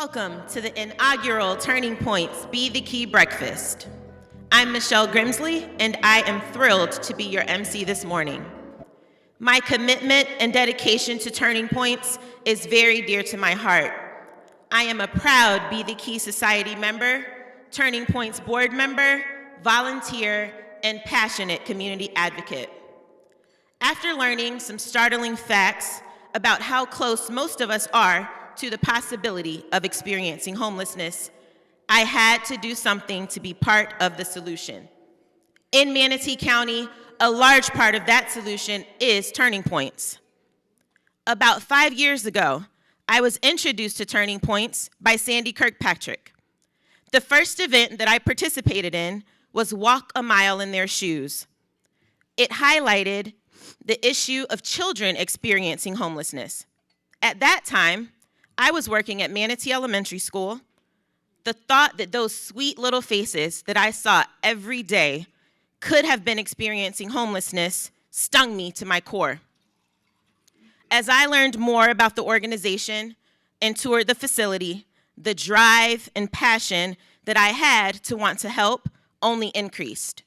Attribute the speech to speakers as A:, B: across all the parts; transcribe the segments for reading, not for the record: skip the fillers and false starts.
A: Welcome to the inaugural Turning Points Be the Key Breakfast. I'm Michelle Grimsley, and I am thrilled to be your MC this morning. My commitment and dedication to Turning Points is very dear to my heart. I am a proud Be the Key Society member, Turning Points board member, volunteer, and passionate community advocate. After learning some startling facts about how close most of us are to the possibility of experiencing homelessness, I had to do something to be part of the solution. In Manatee County, a large part of that solution is Turning Points. About 5 years ago, I was introduced to Turning Points by Sandy Kirkpatrick. The first event that I participated in was Walk a Mile in Their Shoes. It highlighted the issue of children experiencing homelessness. At that time, I was working at Manatee Elementary School. The thought that those sweet little faces that I saw every day could have been experiencing homelessness stung me to my core. As I learned more about the organization and toured the facility, the drive and passion that I had to want to help only increased.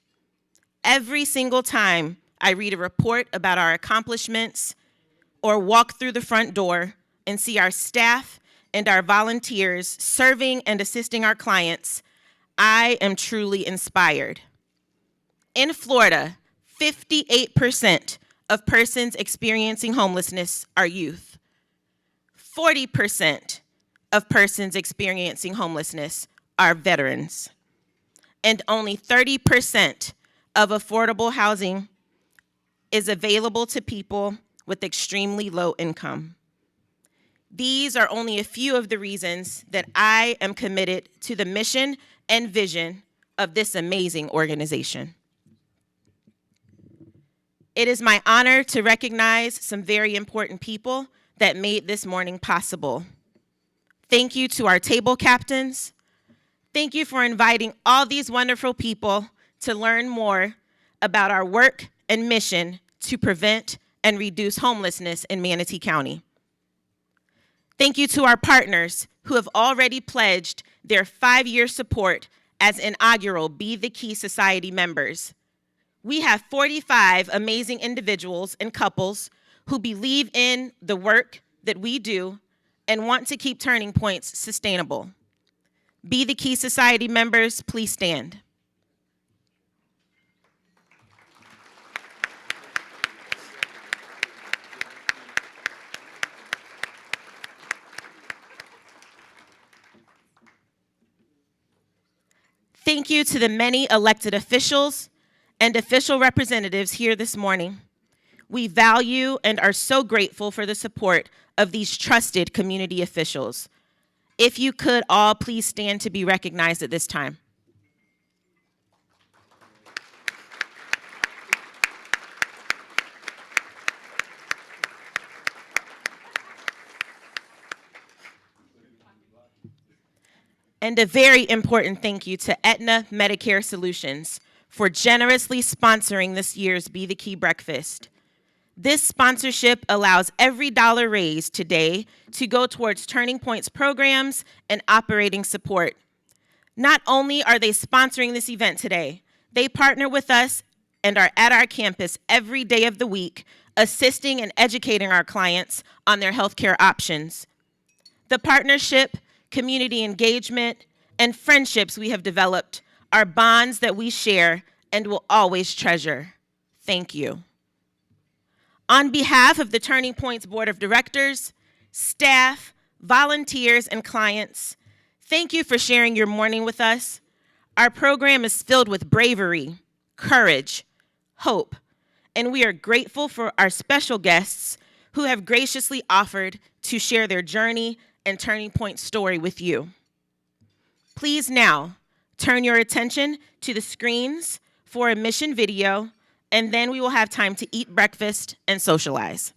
A: Every single time I read a report about our accomplishments or walk through the front door and see our staff and our volunteers serving and assisting our clients, I am truly inspired. In Florida, 58% of persons experiencing homelessness are youth. 40% of persons experiencing homelessness are veterans. And only 30% of affordable housing is available to people with extremely low income. These are only a few of the reasons that I am committed to the mission and vision of this amazing organization. It is my honor to recognize some very important people that made this morning possible. Thank you to our table captains. Thank you for inviting all these wonderful people to learn more about our work and mission to prevent and reduce homelessness in Manatee County. Thank you to our partners who have already pledged their 5-year support as inaugural Be the Key Society members. We have 45 amazing individuals and couples who believe in the work that we do and want to keep Turning Points sustainable. Be the Key Society members, please stand. Thank you to the many elected officials and official representatives here this morning. We value and are so grateful for the support of these trusted community officials. If you could all please stand to be recognized at this time. And a very important thank you to Aetna Medicare Solutions for generously sponsoring this year's Be the Key Breakfast. This sponsorship allows every dollar raised today to go towards Turning Points programs and operating support. Not only are they sponsoring this event today, they partner with us and are at our campus every day of the week, assisting and educating our clients on their healthcare options. The partnership, community engagement, and friendships we have developed are bonds that we share and will always treasure. Thank you. On behalf of the Turning Points Board of Directors, staff, volunteers, and clients, thank you for sharing your morning with us. Our program is filled with bravery, courage, hope, and we are grateful for our special guests who have graciously offered to share their journey and Turning Point story with you. Please now turn your attention to the screens for a mission video, and then we will have time to eat breakfast and socialize.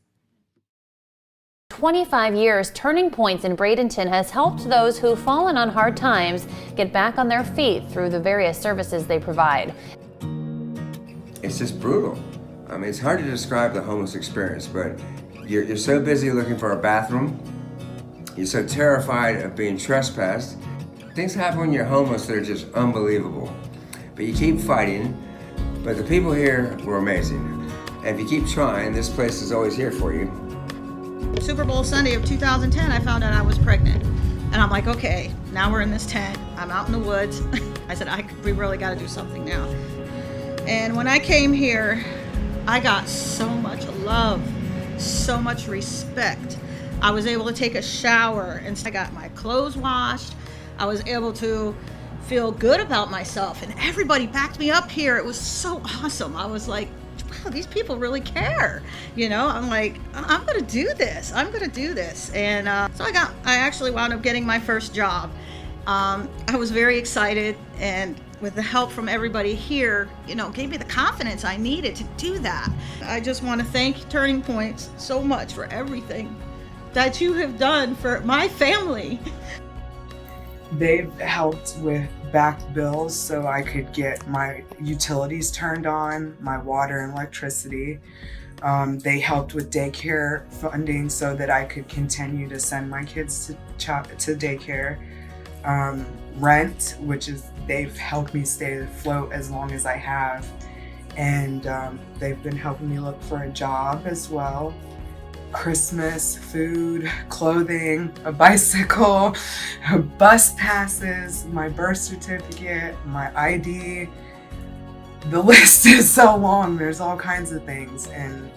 B: 25 years, Turning Points in Bradenton has helped those who've fallen on hard times get back on their feet through the various services they provide.
C: It's just brutal. I mean, it's hard to describe the homeless experience, but you're so busy looking for a bathroom, You're so terrified of being trespassed. Things happen when you're homeless that are just unbelievable. But you keep fighting. But the people here were amazing. And if you keep trying, this place is always here for you.
D: Super Bowl Sunday of 2010, I found out I was pregnant. And I'm like, okay, now we're in this tent. I'm out in the woods. I said, we really got to do something now. And when I came here, I got so much love, so much respect. I was able to take a shower and I got my clothes washed. I was able to feel good about myself, and everybody backed me up here. It was so awesome. I was like, wow, these people really care. You know, I'm like, I'm gonna do this. I'm gonna do this. And so I actually wound up getting my first job. I was very excited, and with the help from everybody here, you know, gave me the confidence I needed to do that. I just want to thank Turning Points so much for everything that you have done for my family.
E: They've helped with back bills so I could get my utilities turned on, my water and electricity. They helped with daycare funding so that I could continue to send my kids to daycare. Rent, which is they've helped me stay afloat as long as I have. And they've been helping me look for a job as well. Christmas, food, clothing, a bicycle, bus passes, my birth certificate, my ID. The list is so long. There's all kinds of things, and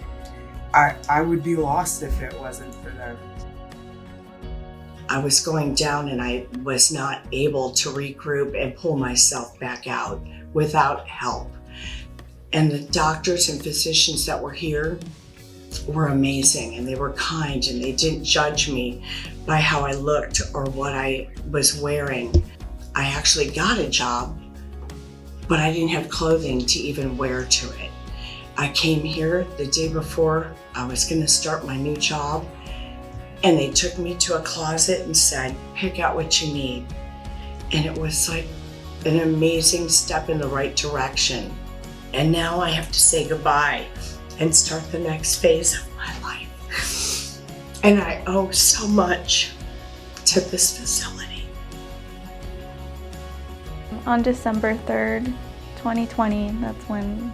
E: I would be lost if it wasn't for them.
F: I was going down and I was not able to regroup and pull myself back out without help. And the doctors and physicians that were here were amazing, and they were kind, and they didn't judge me by how I looked or what I was wearing. I actually got a job, but I didn't have clothing to even wear to it. I came here the day before I was going to start my new job, and they took me to a closet and said, pick out what you need. And it was like an amazing step in the right direction. And now I have to say goodbye and start the next phase of my life. And I owe so much to this facility.
G: On December 3rd, 2020, that's when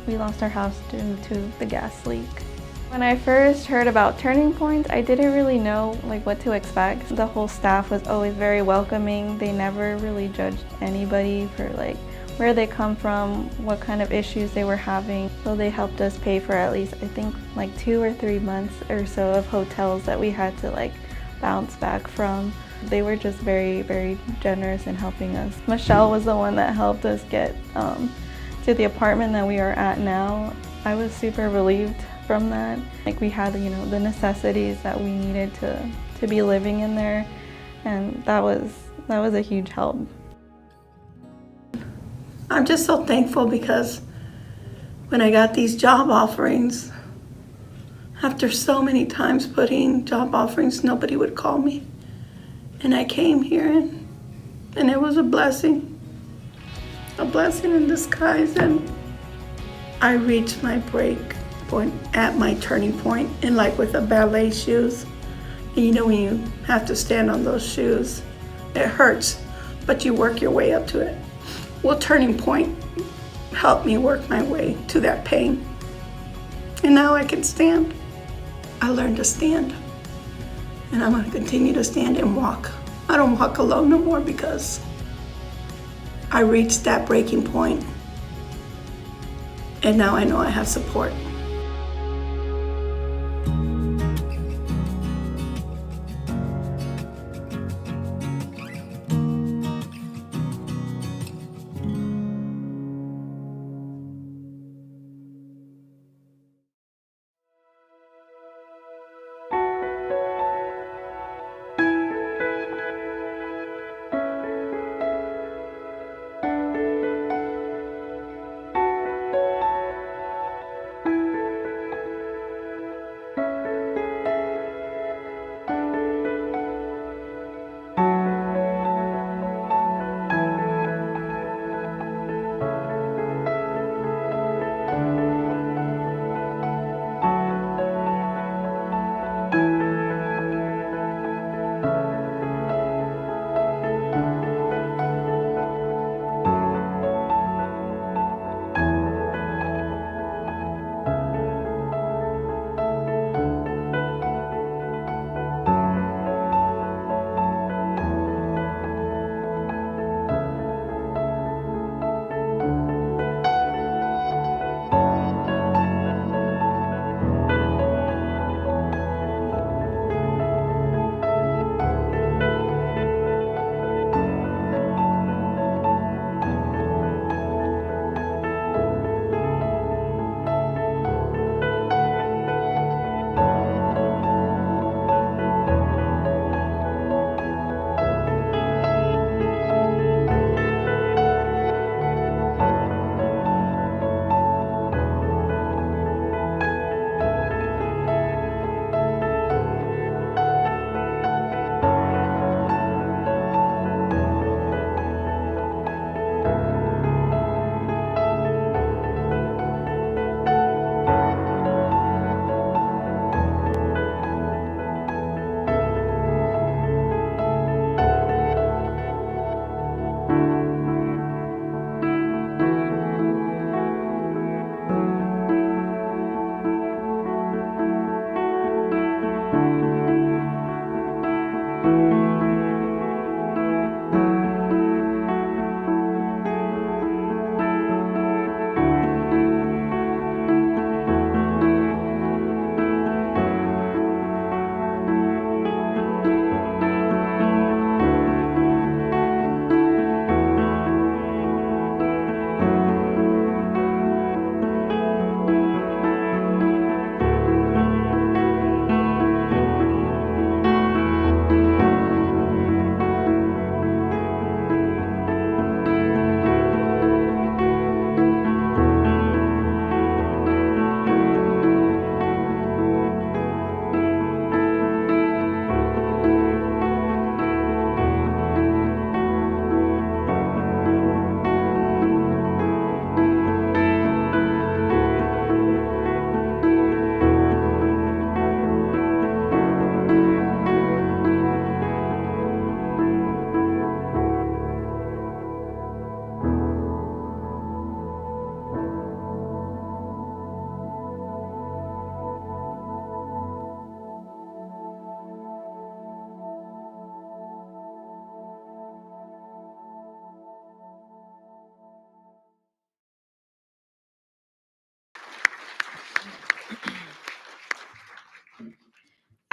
G: we lost our house due to the gas leak. When I first heard about Turning Points, I didn't really know what to expect. The whole staff was always very welcoming. They never really judged anybody for where they come from, what kind of issues they were having. So they helped us pay for at least, I think, 2 or 3 months or so of hotels that we had to bounce back from. They were just very, very generous in helping us. Michelle was the one that helped us get to the apartment that we are at now. I was super relieved from that. We had, the necessities that we needed to be living in there, and that was a huge help.
H: I'm just so thankful because when I got these job offerings, after so many times putting job offerings, nobody would call me. And I came here and it was a blessing in disguise. And I reached my break point at my turning point, and with the ballet shoes. And when you have to stand on those shoes, it hurts, but you work your way up to it. Well, Turning Point helped me work my way to that pain. And now I can stand. I learned to stand. And I'm going to continue to stand and walk. I don't walk alone no more because I reached that breaking point. And now I know I have support.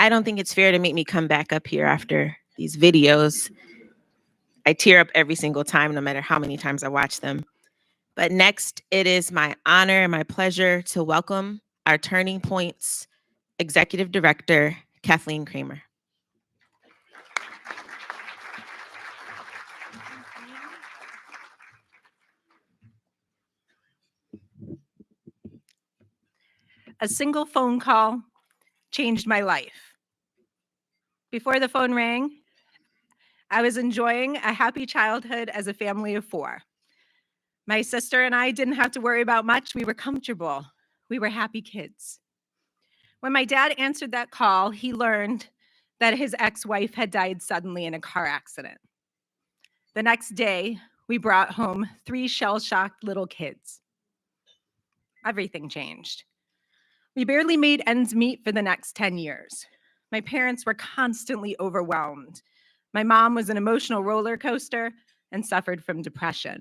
A: I don't think it's fair to make me come back up here after these videos. I tear up every single time, no matter how many times I watch them. But next, it is my honor and my pleasure to welcome our Turning Points Executive Director, Kathleen Kramer.
I: A single phone call changed my life. Before the phone rang, I was enjoying a happy childhood as a family of 4. My sister and I didn't have to worry about much. We were comfortable. We were happy kids. When my dad answered that call, he learned that his ex-wife had died suddenly in a car accident. The next day, we brought home 3 shell-shocked little kids. Everything changed. We barely made ends meet for the next 10 years. My parents were constantly overwhelmed. My mom was an emotional roller coaster and suffered from depression.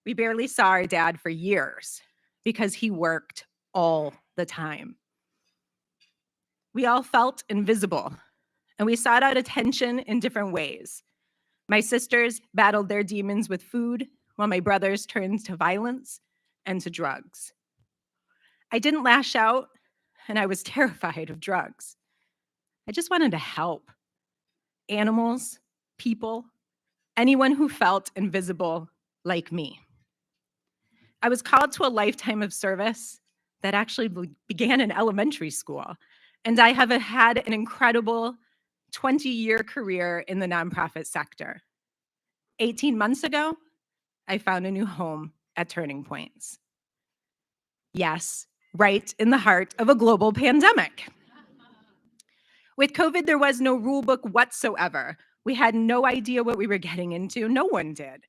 I: We barely saw our dad for years because he worked all the time. We all felt invisible, and we sought out attention in different ways. My sisters battled their demons with food, while my brothers turned to violence and to drugs. I didn't lash out, and I was terrified of drugs. I just wanted to help. Animals, people, anyone who felt invisible like me. I was called to a lifetime of service that actually began in elementary school, and I have had an incredible 20-year career in the nonprofit sector. 18 months ago, I found a new home at Turning Points. Yes, right in the heart of a global pandemic. With COVID, there was no rule book whatsoever. We had no idea what we were getting into. No one did.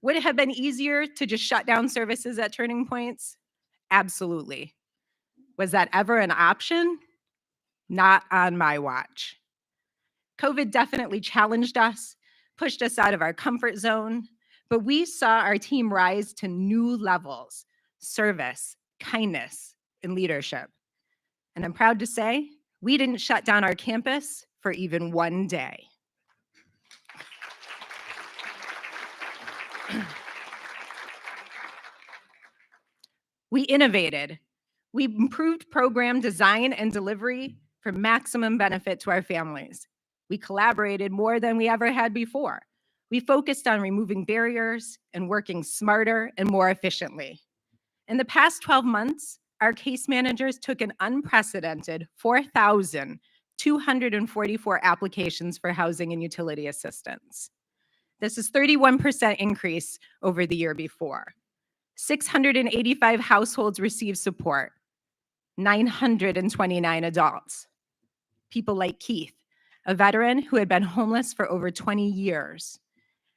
I: Would it have been easier to just shut down services at Turning Points? Absolutely. Was that ever an option? Not on my watch. COVID definitely challenged us, pushed us out of our comfort zone, but we saw our team rise to new levels: service, kindness, and leadership. And I'm proud to say, we didn't shut down our campus for even one day. We innovated. We improved program design and delivery for maximum benefit to our families. We collaborated more than we ever had before. We focused on removing barriers and working smarter and more efficiently. In the past 12 months, our case managers took an unprecedented 4,244 applications for housing and utility assistance. This is 31% increase over the year before. 685 households received support, 929 adults. People like Keith, a veteran who had been homeless for over 20 years.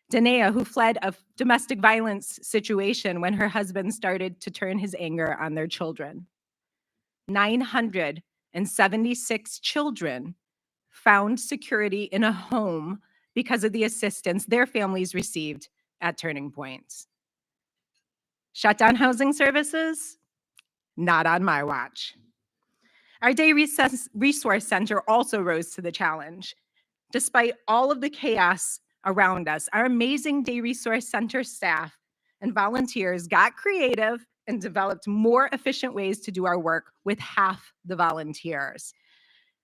I: Danae, who fled a domestic violence situation when her husband started to turn his anger on their children. 976 children found security in a home because of the assistance their families received at Turning Points. Shut down housing services? Not on my watch. Our Day Resource Center also rose to the challenge. Despite all of the chaos around us, our amazing Day Resource Center staff and volunteers got creative and developed more efficient ways to do our work with half the volunteers.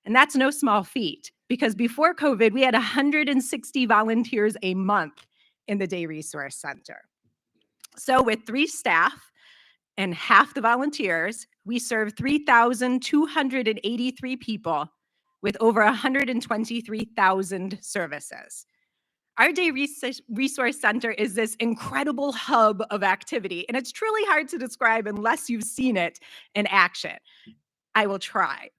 I: And that's no small feat, because before COVID, we had 160 volunteers a month in the Day Resource Center. So with 3 staff and half the volunteers, we serve 3,283 people with over 123,000 services. Our Day Resource Center is this incredible hub of activity, and it's truly hard to describe unless you've seen it in action. I will try.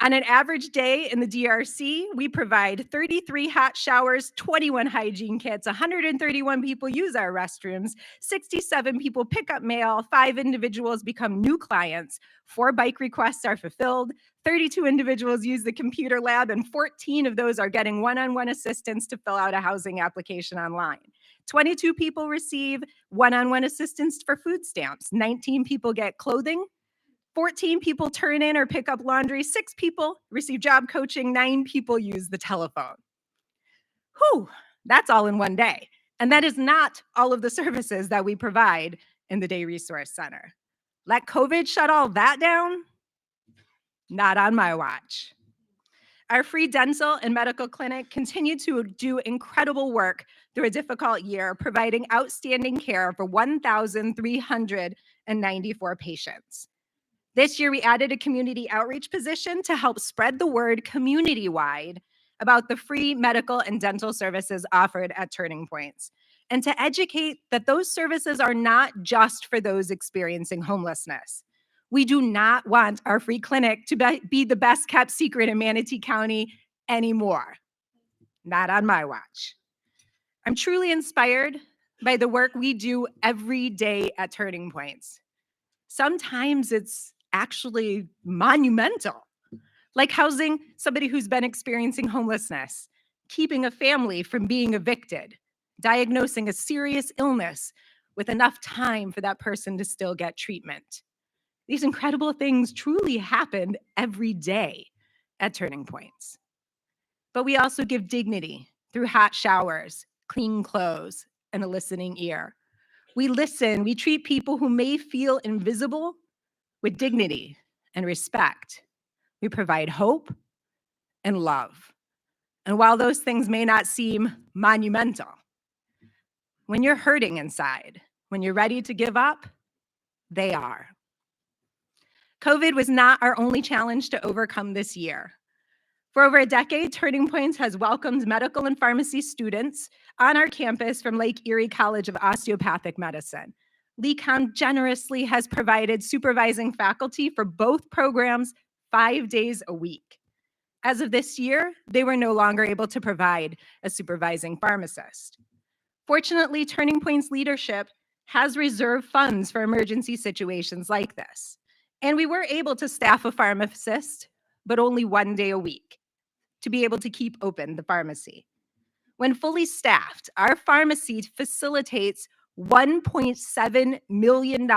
I: On an average day in the DRC, we provide 33 hot showers, 21 hygiene kits, 131 people use our restrooms, 67 people pick up mail, 5 individuals become new clients, 4 bike requests are fulfilled, 32 individuals use the computer lab, and 14 of those are getting one-on-one assistance to fill out a housing application online. 22 people receive one-on-one assistance for food stamps, 19 people get clothing, 14 people turn in or pick up laundry, 6 people receive job coaching, 9 people use the telephone. Whew, that's all in one day. And that is not all of the services that we provide in the Day Resource Center. Let COVID shut all that down? Not on my watch. Our free dental and medical clinic continue to do incredible work through a difficult year, providing outstanding care for 1,394 patients. This year, we added a community outreach position to help spread the word community-wide about the free medical and dental services offered at Turning Points, and to educate that those services are not just for those experiencing homelessness. We do not want our free clinic to be the best kept secret in Manatee County anymore. Not on my watch. I'm truly inspired by the work we do every day at Turning Points. Sometimes it's actually monumental, like housing somebody who's been experiencing homelessness, keeping a family from being evicted, diagnosing a serious illness with enough time for that person to still get treatment. These incredible things truly happen every day at Turning Points. But we also give dignity through hot showers, clean clothes, and a listening ear. We listen, we treat people who may feel invisible with dignity and respect. We provide hope and love. And while those things may not seem monumental, when you're hurting inside, when you're ready to give up, they are. COVID was not our only challenge to overcome this year. For over a decade, Turning Points has welcomed medical and pharmacy students on our campus from Lake Erie College of Osteopathic Medicine. LECOM generously has provided supervising faculty for both programs 5 days a week. As of this year, they were no longer able to provide a supervising pharmacist. Fortunately, Turning Point's leadership has reserved funds for emergency situations like this. And we were able to staff a pharmacist, but only 1 day a week, to be able to keep open the pharmacy. When fully staffed, our pharmacy facilitates $1.7 million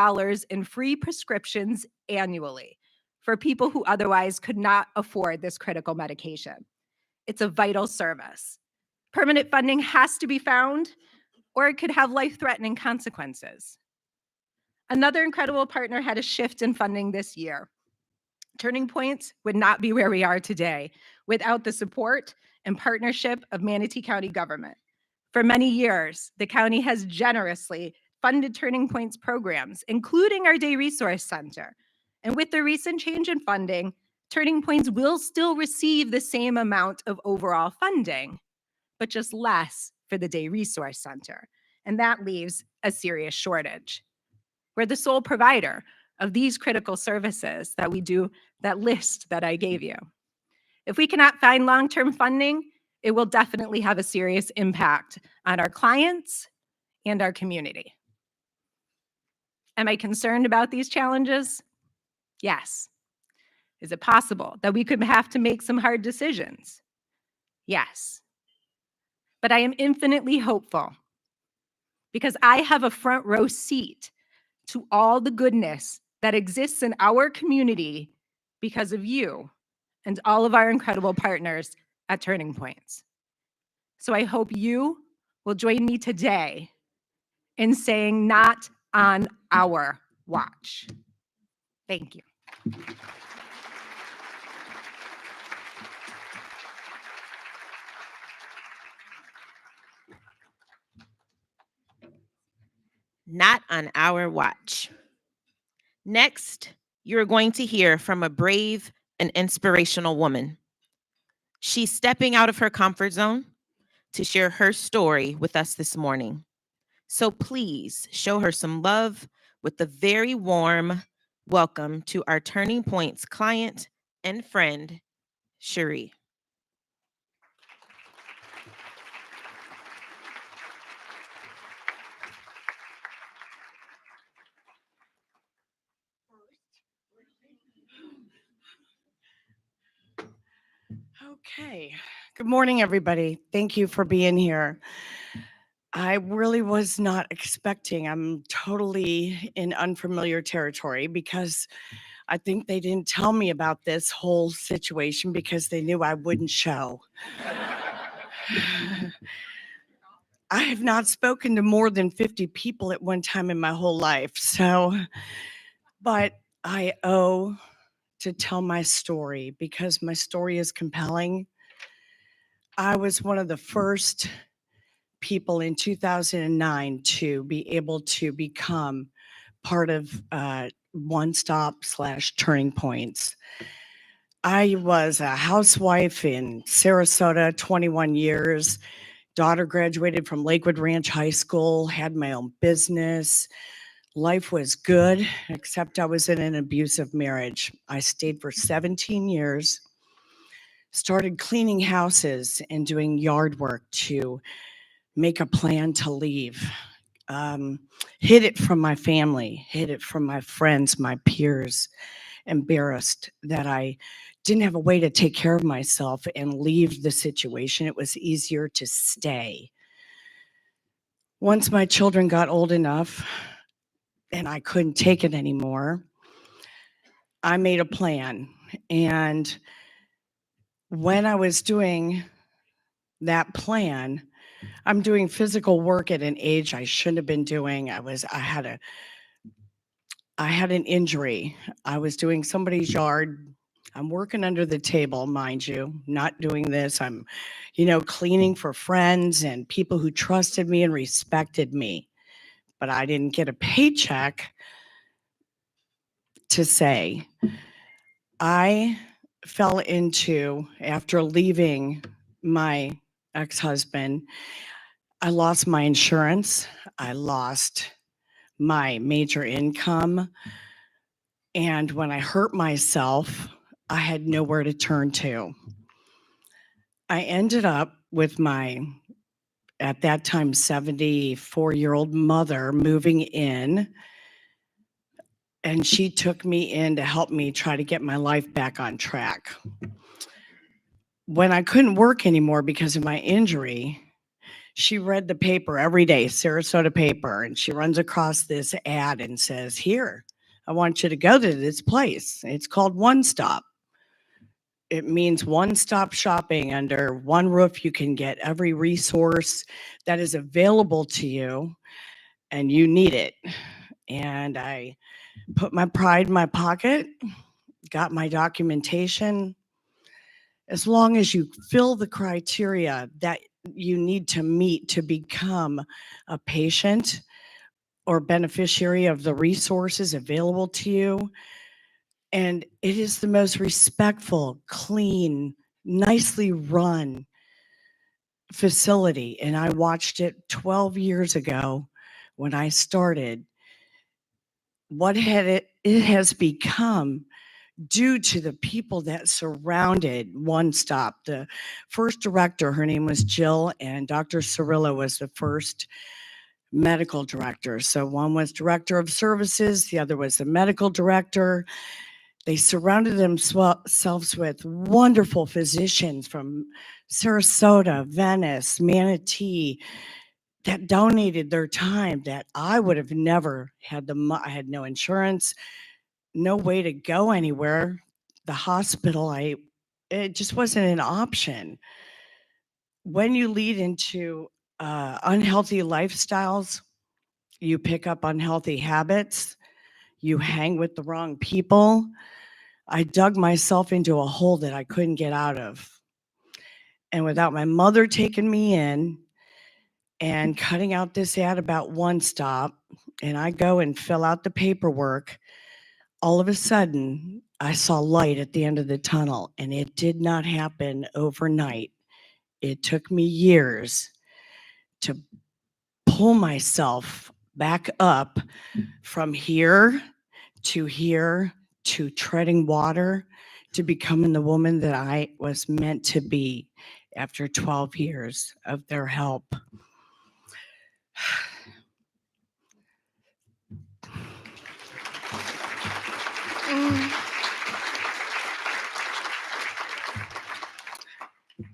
I: in free prescriptions annually for people who otherwise could not afford this critical medication. It's a vital service. Permanent funding has to be found, or it could have life-threatening consequences. Another incredible partner had a shift in funding this year. Turning Points would not be where we are today without the support and partnership of Manatee County government. For many years, the county has generously funded Turning Points programs, including our Day Resource Center. And with the recent change in funding, Turning Points will still receive the same amount of overall funding, but just less for the Day Resource Center. And that leaves a serious shortage. We're the sole provider of these critical services that we do, that list that I gave you. If we cannot find long-term funding, it will definitely have a serious impact on our clients and our community. Am I concerned about these challenges? Yes. Is it possible that we could have to make some hard decisions? Yes. But I am infinitely hopeful because I have a front row seat to all the goodness that exists in our community because of you and all of our incredible partners at Turning Points. So I hope you will join me today in saying not on our watch. Thank you.
A: Not on our watch. Next, you're going to hear from a brave and inspirational woman. She's stepping out of her comfort zone to share her story with us this morning. So please show her some love with a very warm welcome to our Turning Points client and friend, Cherie.
J: Okay. Good morning, everybody. Thank you for being here. I really was not expecting. I'm totally in unfamiliar territory because I think they didn't tell me about this whole situation because they knew I wouldn't show. I have not spoken to more than 50 people at one time in my whole life. But I owe to tell my story because my story is compelling. I was one of the first people in 2009 to be able to become part of One Stop / Turning Points. I was a housewife in Sarasota, 21 years. Daughter graduated from Lakewood Ranch High School, had my own business. Life was good, except I was in an abusive marriage. I stayed for 17 years, started cleaning houses and doing yard work to make a plan to leave. Hid it from my family, hid it from my friends, my peers, embarrassed that I didn't have a way to take care of myself and leave the situation. It was easier to stay. Once my children got old enough and I couldn't take it anymore, I made a plan. And when I was doing that plan, I'm doing physical work at an age I shouldn't have been doing. I had an injury. I was doing somebody's yard. I'm working under the table, mind you, not doing this. I'm, cleaning for friends and people who trusted me and respected me. But I didn't get a paycheck to say. I fell into, after leaving my ex-husband, I lost my insurance. I lost my major income. And when I hurt myself, I had nowhere to turn to. I ended up with my, at that time, 74-year-old mother moving in. And she took me in to help me try to get my life back on track. When I couldn't work anymore because of my injury, she read the paper every day, Sarasota paper, and she runs across this ad and says, "Here, I want you to go to this place. It's called One Stop. It means one-stop shopping. Under one roof, you can get every resource that is available to you, and you need it." And I put my pride in my pocket, got my documentation. As long as you fill the criteria that you need to meet to become a patient or beneficiary of the resources available to you. And it is the most respectful, clean, nicely run facility. And I watched it 12 years ago when I started. What it has become due to the people that surrounded One Stop. The first director, her name was Jill, and Dr. Cirillo was the first medical director. So one was director of services, the other was the medical director. They surrounded themselves with wonderful physicians from Sarasota, Venice, Manatee, that donated their time that I would have never had. I had no insurance, no way to go anywhere. The hospital, it just wasn't an option. When you lead into unhealthy lifestyles, you pick up unhealthy habits, you hang with the wrong people. I dug myself into a hole that I couldn't get out of. And without my mother taking me in and cutting out this ad about One Stop, and I go and fill out the paperwork, all of a sudden, I saw light at the end of the tunnel, and it did not happen overnight. It took me years to pull myself back up from here to treading water to becoming the woman that I was meant to be after 12 years of their help.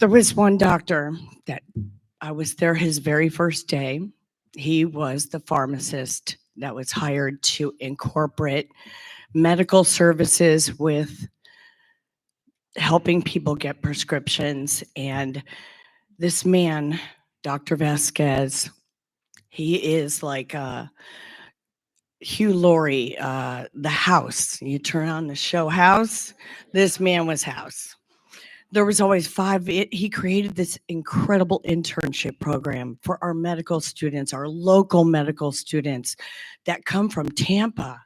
J: There was one doctor that I was there his very first day. He was the pharmacist that was hired to incorporate medical services with helping people get prescriptions. And this man, Dr. Vasquez, he is like Hugh Laurie, the House. You turn on the show House, this man was House. There was always he created this incredible internship program for our medical students, our local medical students that come from Tampa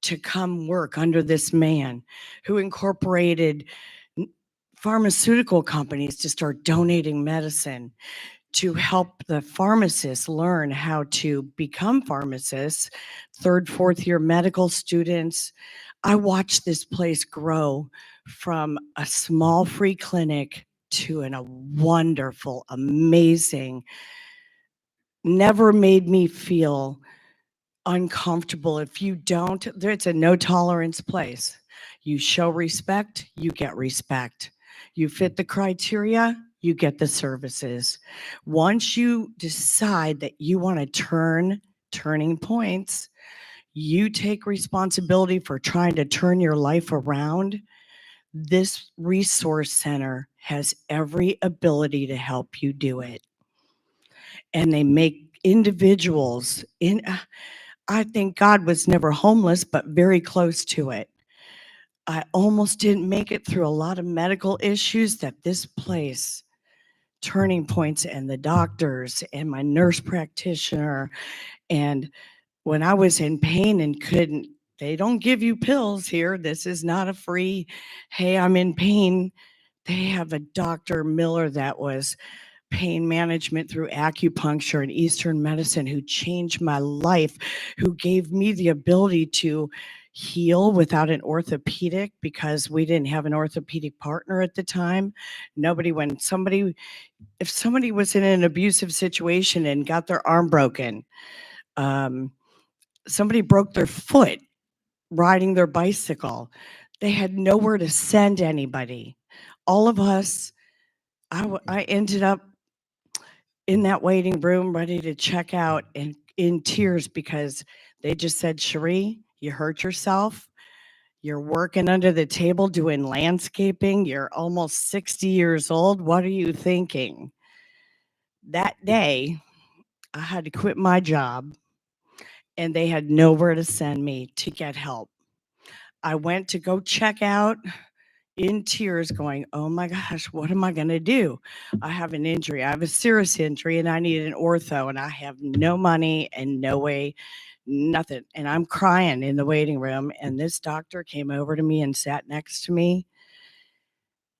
J: to come work under this man who incorporated pharmaceutical companies to start donating medicine to help the pharmacists learn how to become pharmacists, third, fourth year medical students. I watched this place grow from a small free clinic to a wonderful, amazing, never made me feel uncomfortable. If you don't, it's a no tolerance place. You show respect, you get respect. You fit the criteria, you get the services. Once you decide that you want to turning points, you take responsibility for trying to turn your life around. This resource center has every ability to help you do it. And they make individuals in, I think God was never homeless, but very close to it. I almost didn't make it through a lot of medical issues that this place, Turning Points, and the doctors and my nurse practitioner, and when I was in pain and couldn't, they don't give you pills here. This is not a free, hey, I'm in pain. They have a Dr. Miller that was pain management through acupuncture and Eastern medicine who changed my life, who gave me the ability to heal without an orthopedic because we didn't have an orthopedic partner at the time. If somebody was in an abusive situation and got their arm broken, somebody broke their foot riding their bicycle, they had nowhere to send anybody. All of us, I ended up in that waiting room ready to check out and in tears because they just said, Cherie, you hurt yourself. You're working under the table doing landscaping. You're almost 60 years old. What are you thinking? That day, I had to quit my job and they had nowhere to send me to get help. I went to go check out in tears going, oh my gosh, what am I going to do? I have an injury. I have a serious injury and I need an ortho and I have no money and no way, nothing. And I'm crying in the waiting room. And this doctor came over to me and sat next to me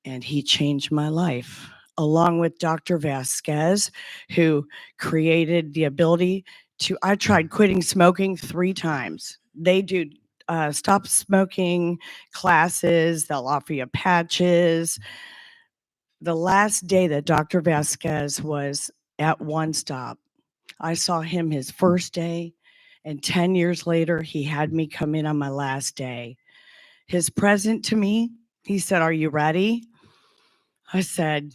J: and he changed my life, along with Dr. Vasquez, who created the ability to, I tried quitting smoking 3 times. They do stop smoking classes. They'll offer you patches. The last day that Dr. Vasquez was at One Stop, I saw him his first day, and 10 years later, he had me come in on my last day. His present to me, he said, are you ready? I said,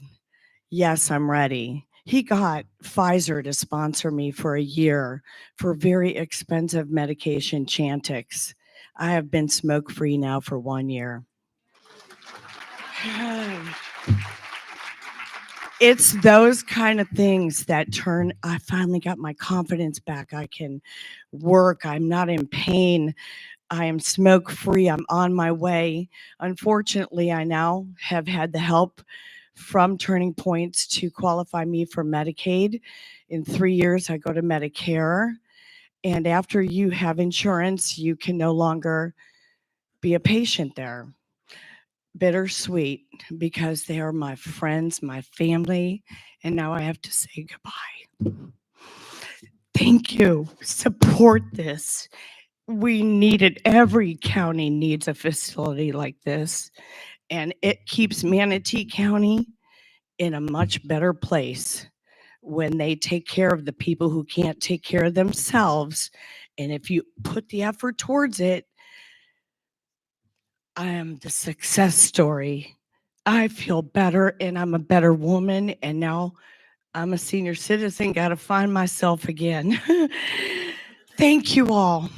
J: yes, I'm ready. He got Pfizer to sponsor me for a year for very expensive medication, Chantix. I have been smoke-free now for 1 year. It's those kind of things that I finally got my confidence back. I can work. I'm not in pain. I am smoke-free. I'm on my way. Unfortunately, I now have had the help from Turning Points to qualify me for Medicaid. In 3 years, I go to Medicare. And after you have insurance, you can no longer be a patient there. Bittersweet because they are my friends, my family, and now I have to say goodbye. Thank you. Support this. We need it. Every county needs a facility like this, and it keeps Manatee County in a much better place when they take care of the people who can't take care of themselves. And if you put the effort towards it, I am the success story. I feel better and I'm a better woman. And now I'm a senior citizen, got to find myself again. Thank you all.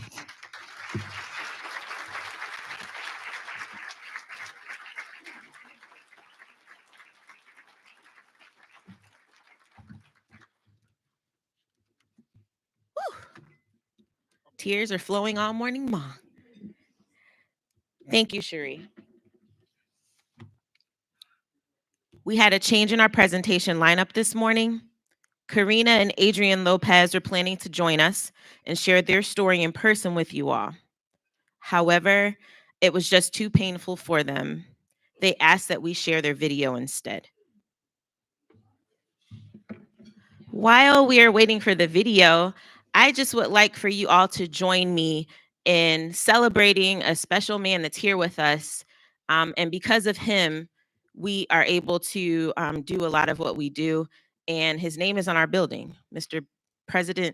A: Tears are flowing all morning long. Thank you, Cherie. We had a change in our presentation lineup this morning. Karina and Adrian Lopez are planning to join us and share their story in person with you all. However, it was just too painful for them. They asked that we share their video instead. While we are waiting for the video, I just would like for you all to join me in celebrating a special man that's here with us. And because of him, we are able to do a lot of what we do. And his name is on our building, Mr.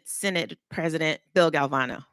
A: Senate President Bill Galvano.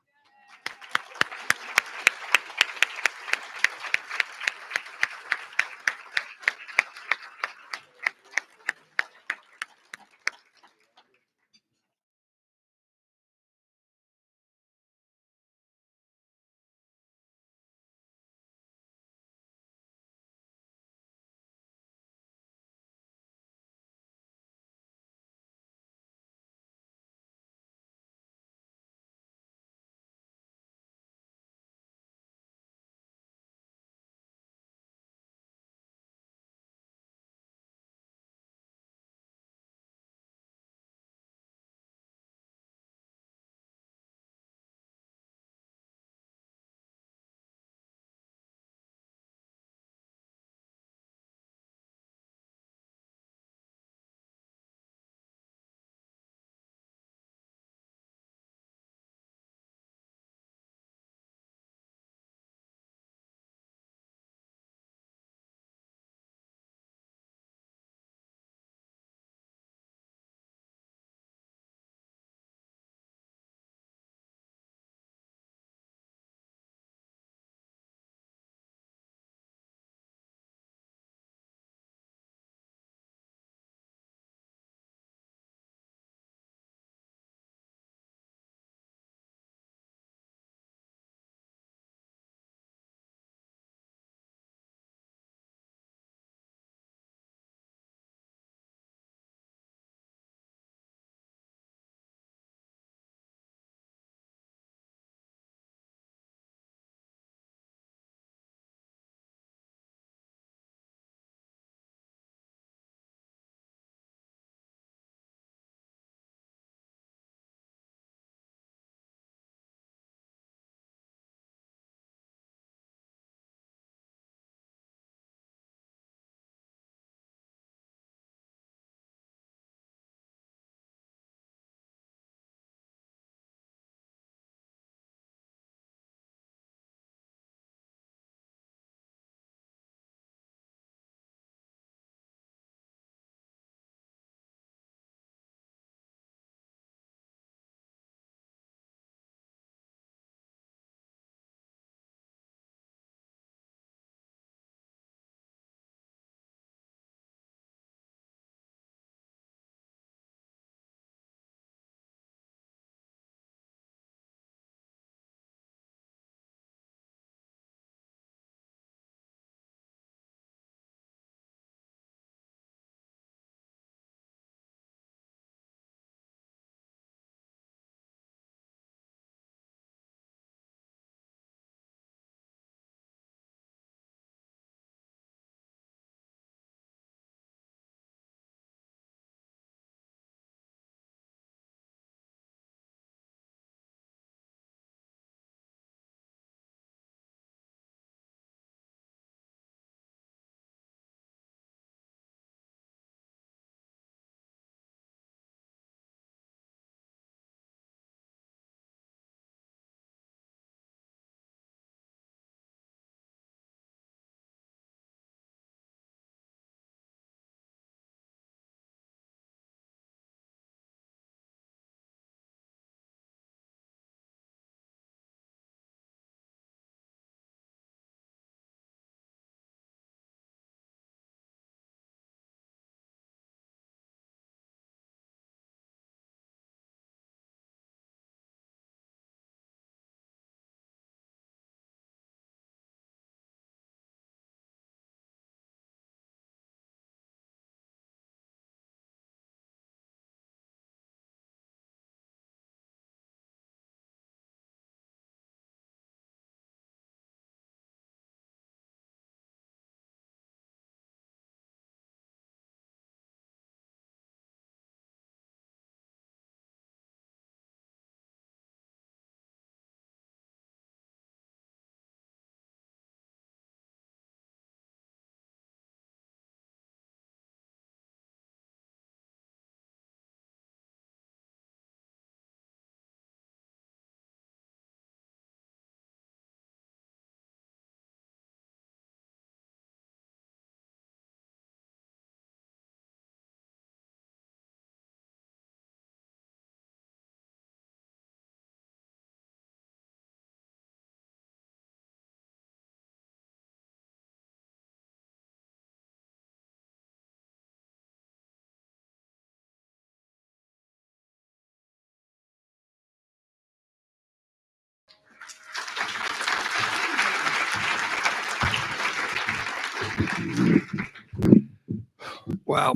K: Wow.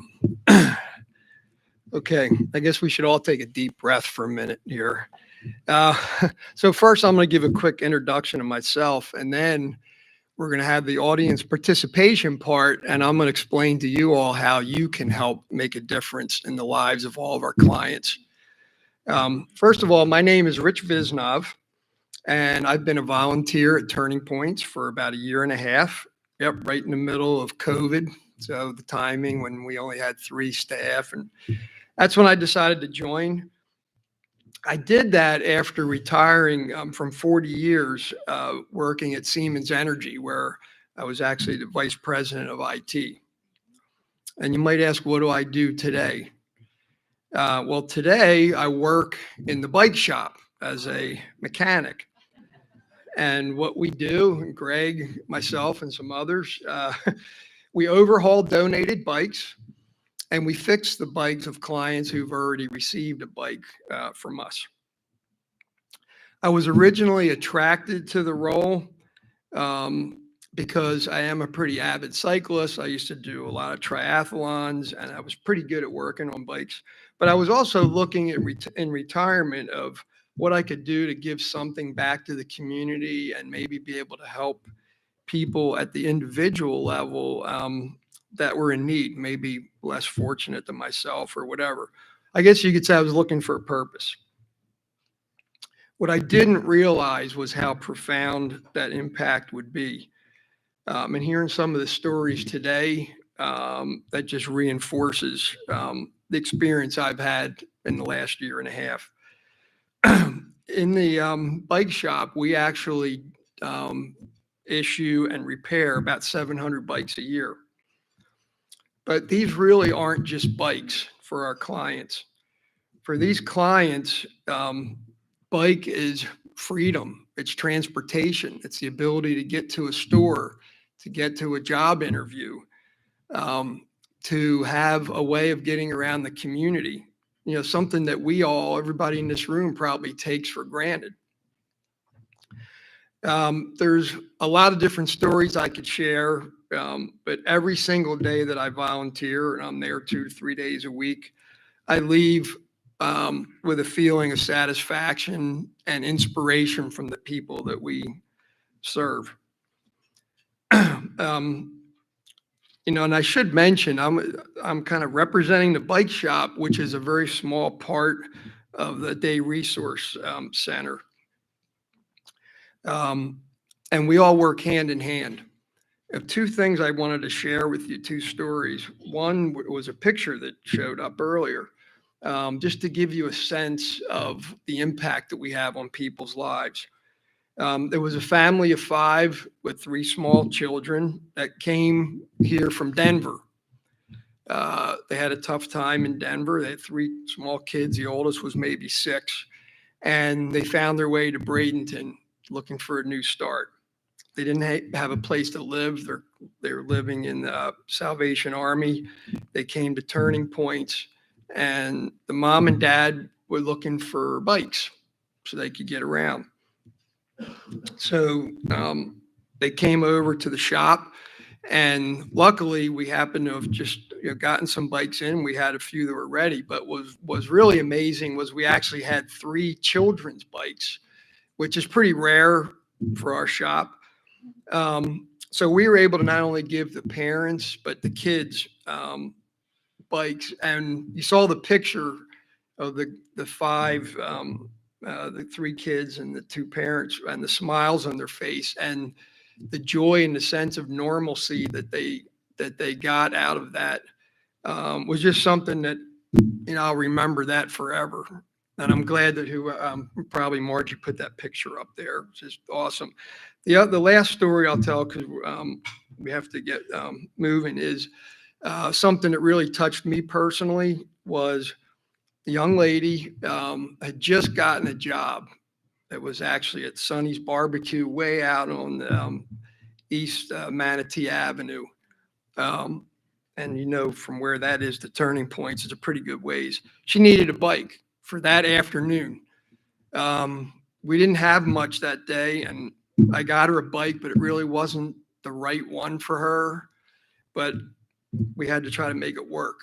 K: Okay, I guess we should all take a deep breath for a minute here. Uh, so first, I'm going to give a quick introduction of myself, and then we're going to have the audience participation part, and I'm going to explain to you all how you can help make a difference in the lives of all of our clients. First of all, my name is Rich Visnov, and I've been a volunteer at Turning Points for about a year and a half. Yep, right in the middle of COVID. So the timing when we only had 3 staff, and that's when I decided to join. I did that after retiring from 40 years working at Siemens Energy, where I was actually the vice president of IT. And you might ask, what do I do today? Well, today I work in the bike shop as a mechanic. And what we do, Greg, myself, and some others, we overhaul donated bikes and we fix the bikes of clients who've already received a bike from us. I was originally attracted to the role because I am a pretty avid cyclist. I used to do a lot of triathlons and I was pretty good at working on bikes. But I was also looking at in retirement of what I could do to give something back to the community and maybe be able to help people at the individual level that were in need, maybe less fortunate than myself or whatever. I guess you could say I was looking for a purpose. What I didn't realize was how profound that impact would be. And hearing some of the stories today, that just reinforces the experience I've had in the last year and a half. In the bike shop, we actually issue and repair about 700 bikes a year. But these really aren't just bikes for our clients. For these clients, bike is freedom. It's transportation. It's the ability to get to a store, to get to a job interview, to have a way of getting around the community. You know, something that everybody in this room probably takes for granted. There's a lot of different stories I could share, but every single day that I volunteer, and I'm there 2 to 3 days a week, I leave with a feeling of satisfaction and inspiration from the people that we serve. You know, and I should mention, I'm kind of representing the bike shop, which is a very small part of the Day Resource Center. And we all work hand in hand. I have 2 things I wanted to share with you, 2 stories. One was a picture that showed up earlier, just to give you a sense of the impact that we have on people's lives. There was a family of 5 with 3 small children that came here from Denver. They had a tough time in Denver. They had 3 small kids. The oldest was maybe 6. And they found their way to Bradenton looking for a new start. They didn't have a place to live. They're living in the Salvation Army. They came to Turning Points, and the mom and dad were looking for bikes so they could get around. So they came over to the shop, and luckily we happened to have just gotten some bikes in. We had a few that were ready, but was really amazing was we actually had 3 children's bikes, which is pretty rare for our shop. So we were able to not only give the parents, but the kids bikes. And you saw the picture of the 5, the 3 kids and the 2 parents and the smiles on their face and the joy and the sense of normalcy that they got out of that was just something that, I'll remember that forever. And I'm glad that probably Margie put that picture up there. It's just awesome. The last story I'll tell, because we have to get moving, is something that really touched me personally. Was a young lady had just gotten a job that was actually at Sonny's Barbecue way out on East Manatee Avenue. And from where that is to Turning Points, it's a pretty good ways. She needed a bike for that afternoon. We didn't have much that day, and I got her a bike, but it really wasn't the right one for her. but we had to try to make it work.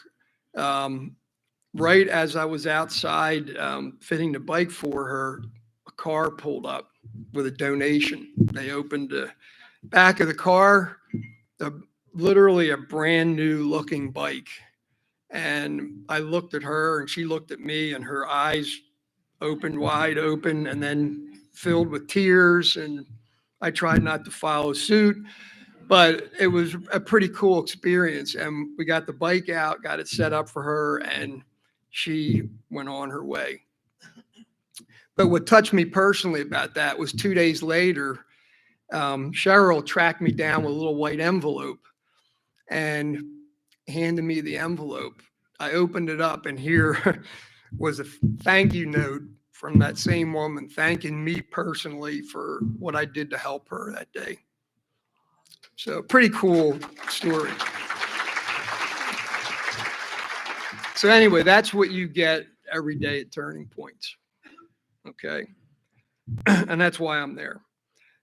K: Right as I was outside fitting the bike for her, a car pulled up with a donation. They opened the back of the car, literally a brand new looking bike. And I looked at her and she looked at me, and her eyes opened wide open and then filled with tears. And I tried not to follow suit, but it was a pretty cool experience. And we got the bike out, got it set up for her, and she went on her way. But what touched me personally about that was 2 days later, Cheryl tracked me down with a little white envelope and handed me the envelope. I opened it up, and here was a thank you note from that same woman thanking me personally for what I did to help her that day. So pretty cool story. So anyway, that's what you get every day at Turning Points. Okay. And that's why I'm there.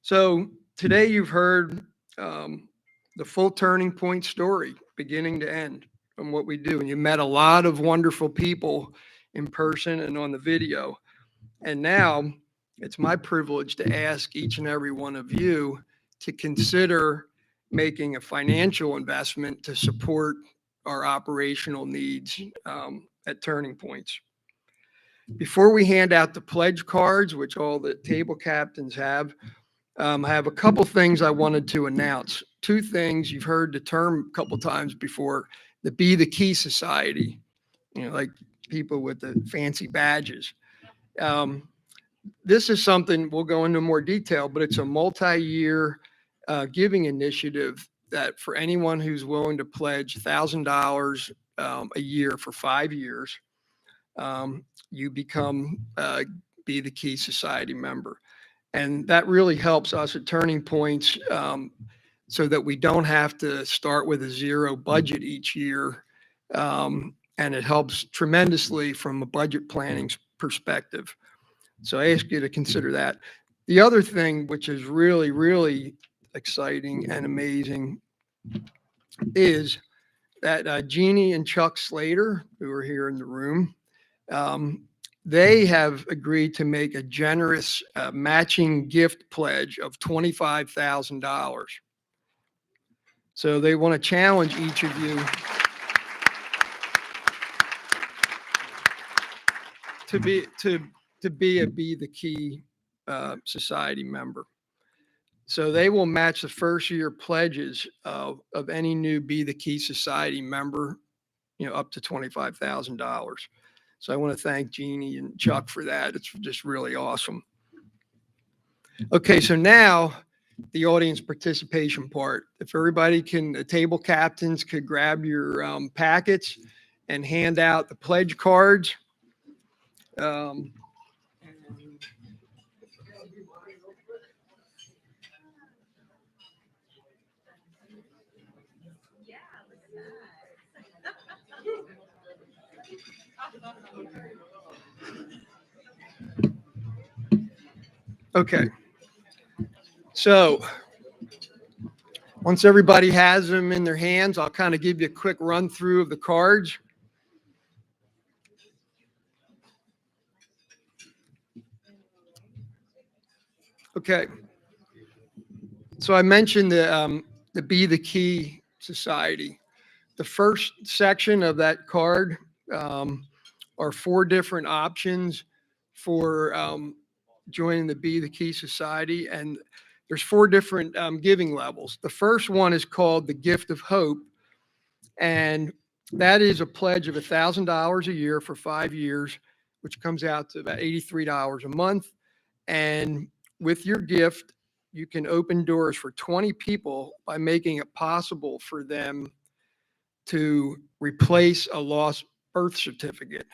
K: So today you've heard the full Turning Point story, beginning to end, from what we do. And you met a lot of wonderful people in person and on the video. And now it's my privilege to ask each and every one of you to consider making a financial investment to support our operational needs at Turning Points. Before we hand out the pledge cards, which all the table captains have, I have a couple things I wanted to announce. Two things. You've heard the term a couple times before, the Be the Key Society, like people with the fancy badges. This is something we'll go into more detail, but it's a multi-year giving initiative that for anyone who's willing to pledge $1,000 a year for 5 years, you become Be the Key Society member. And that really helps us at Turning Points so that we don't have to start with a zero budget each year. And it helps tremendously from a budget planning perspective. So I ask you to consider that. The other thing, which is really, really exciting and amazing, is that Jeannie and Chuck Slater, who are here in the room, they have agreed to make a generous matching gift pledge of $25,000. So they want to challenge each of you to be a Be the Key Society member. So they will match the first year pledges of any new Be the Key Society member, up to $25,000. So I want to thank Jeannie and Chuck for that. It's just really awesome. Okay, so now the audience participation part. If everybody the table captains could grab your packets and hand out the pledge cards. Okay. So once everybody has them in their hands, I'll kind of give you a quick run through of the cards. Okay. So I mentioned the Be the Key Society. The first section of that card are 4 different options for joining the Be the Key Society. And there's 4 different giving levels. The first one is called the Gift of Hope. And that is a pledge of $1,000 a year for 5 years, which comes out to about $83 a month. And with your gift, you can open doors for 20 people by making it possible for them to replace a lost birth certificate.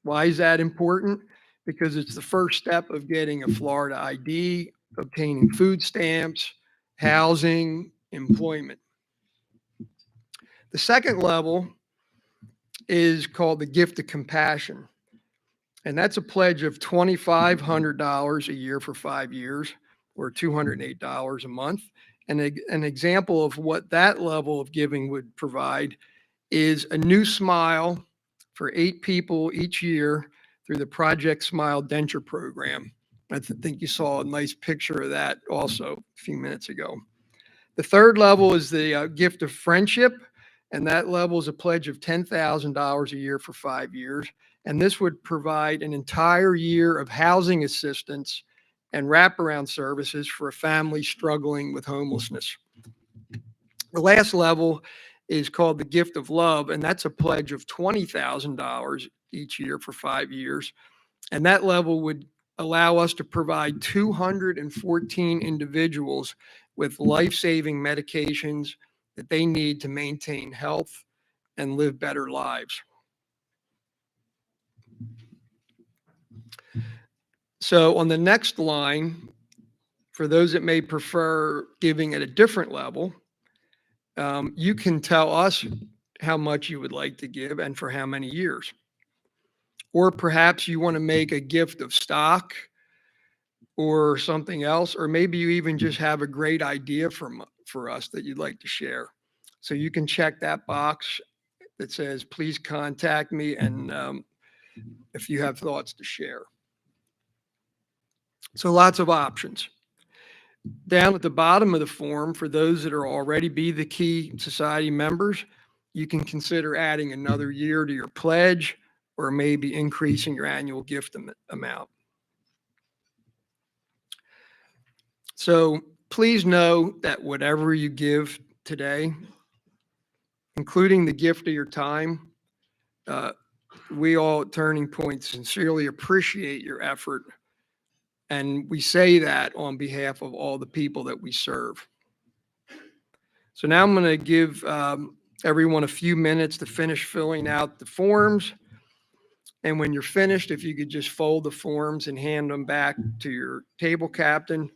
K: Why is that important? Because it's the first step of getting a Florida ID, obtaining food stamps, housing, employment. The second level is called the Gift of Compassion. And that's a pledge of $2,500 a year for 5 years, or $208 a month. An example of what that level of giving would provide is a new smile for 8 people each year through the Project Smile Denture Program. I think you saw a nice picture of that also a few minutes ago. The third level is the gift of friendship, and that level is a pledge of $10,000 a year for 5 years. And this would provide an entire year of housing assistance and wraparound services for a family struggling with homelessness. The last level is called the gift of love, and that's a pledge of $20,000 each year for 5 years. And that level would allow us to provide 214 individuals with life-saving medications that they need to maintain health and live better lives. So on the next line, for those that may prefer giving at a different level, you can tell us how much you would like to give and for how many years. Or perhaps you want to make a gift of stock or something else, or maybe you even just have a great idea for us that you'd like to share. So you can check that box that says, please contact me, and if you have thoughts to share. So lots of options. Down at the bottom of the form, for those that are already Be the Key Society members, you can consider adding another year to your pledge or maybe increasing your annual gift amount. So please know that whatever you give today, including the gift of your time, we all at Turning Point sincerely appreciate your effort. And we say that on behalf of all the people that we serve. So now I'm going to give everyone a few minutes to finish filling out the forms. And when you're finished, if you could just fold the forms and hand them back to your table captain.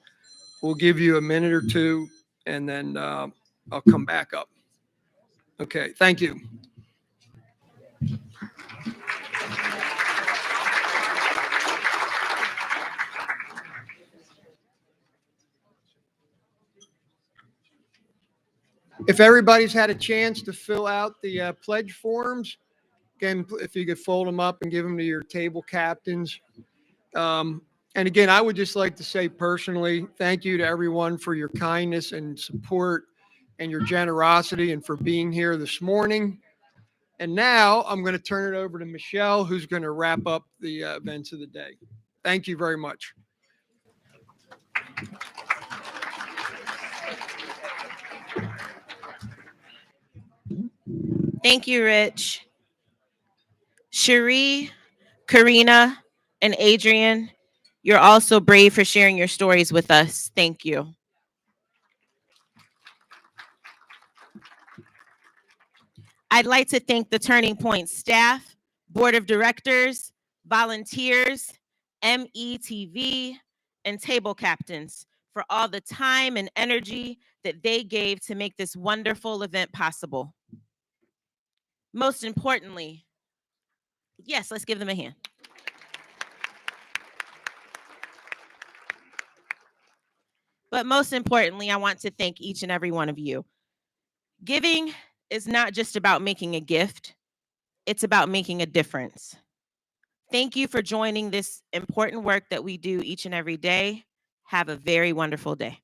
K: We'll give you a minute or two, and then I'll come back up. Okay, thank you. If everybody's had a chance to fill out the pledge forms, again, if you could fold them up and give them to your table captains. And again, I would just like to say personally, thank you to everyone for your kindness and support and your generosity and for being here this morning. And now I'm going to turn it over to Michelle, who's going to wrap up the events of the day. Thank you very much.
A: Thank you, Rich. Cherie, Karina, and Adrian, you're all so brave for sharing your stories with us. Thank you. I'd like to thank the Turning Point staff, board of directors, volunteers, METV, and table captains for all the time and energy that they gave to make this wonderful event possible. Most importantly, yes, let's give them a hand. But most importantly, I want to thank each and every one of you. Giving is not just about making a gift, it's about making a difference. Thank you for joining this important work that we do each and every day. Have a very wonderful day.